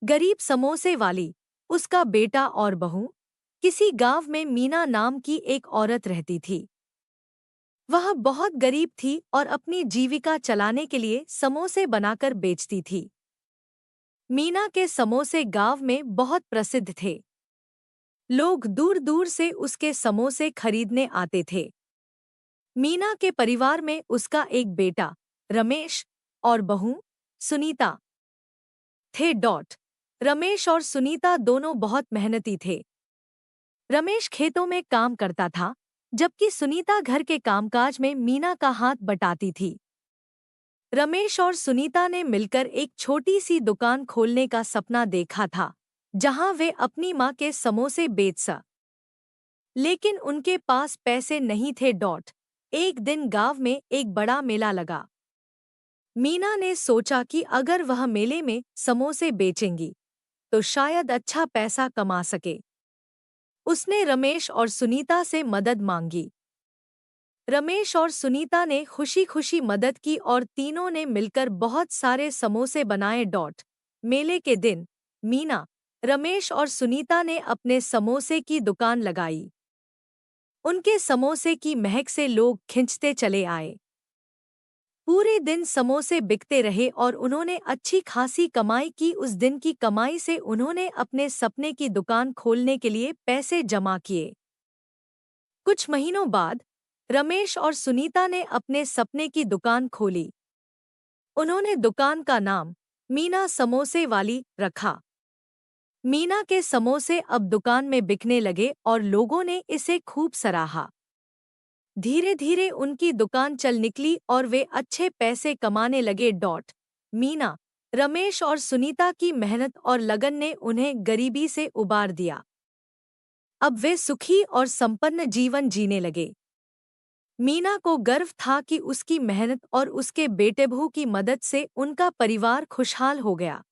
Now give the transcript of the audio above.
गरीब समोसे वाली, उसका बेटा और बहू। किसी गांव में मीना नाम की एक औरत रहती थी। वह बहुत गरीब थी और अपनी जीविका चलाने के लिए समोसे बनाकर बेचती थी। मीना के समोसे गांव में बहुत प्रसिद्ध थे। लोग दूर दूर से उसके समोसे खरीदने आते थे। मीना के परिवार में उसका एक बेटा रमेश और बहू सुनीता थे। रमेश और सुनीता दोनों बहुत मेहनती थे। रमेश खेतों में काम करता था, जबकि सुनीता घर के कामकाज में मीना का हाथ बटाती थी। रमेश और सुनीता ने मिलकर एक छोटी सी दुकान खोलने का सपना देखा था, जहां वे अपनी मां के समोसे बेच सकें। लेकिन उनके पास पैसे नहीं थे। एक दिन गांव में एक बड़ा मेला लगा। मीना ने सोचा कि अगर वह मेले में समोसे बेचेंगी तो शायद अच्छा पैसा कमा सके। उसने रमेश और सुनीता से मदद मांगी। रमेश और सुनीता ने खुशी खुशी मदद की और तीनों ने मिलकर बहुत सारे समोसे बनाए। मेले के दिन मीना, रमेश और सुनीता ने अपने समोसे की दुकान लगाई। उनके समोसे की महक से लोग खिंचते चले आए। पूरे दिन समोसे बिकते रहे और उन्होंने अच्छी खासी कमाई की। उस दिन की कमाई से उन्होंने अपने सपने की दुकान खोलने के लिए पैसे जमा किए। कुछ महीनों बाद रमेश और सुनीता ने अपने सपने की दुकान खोली। उन्होंने दुकान का नाम मीना समोसे वाली रखा। मीना के समोसे अब दुकान में बिकने लगे और लोगों ने इसे खूब सराहा। धीरे धीरे उनकी दुकान चल निकली और वे अच्छे पैसे कमाने लगे। मीना, रमेश और सुनीता की मेहनत और लगन ने उन्हें गरीबी से उबार दिया। अब वे सुखी और संपन्न जीवन जीने लगे। मीना को गर्व था कि उसकी मेहनत और उसके बेटे बहू की मदद से उनका परिवार खुशहाल हो गया।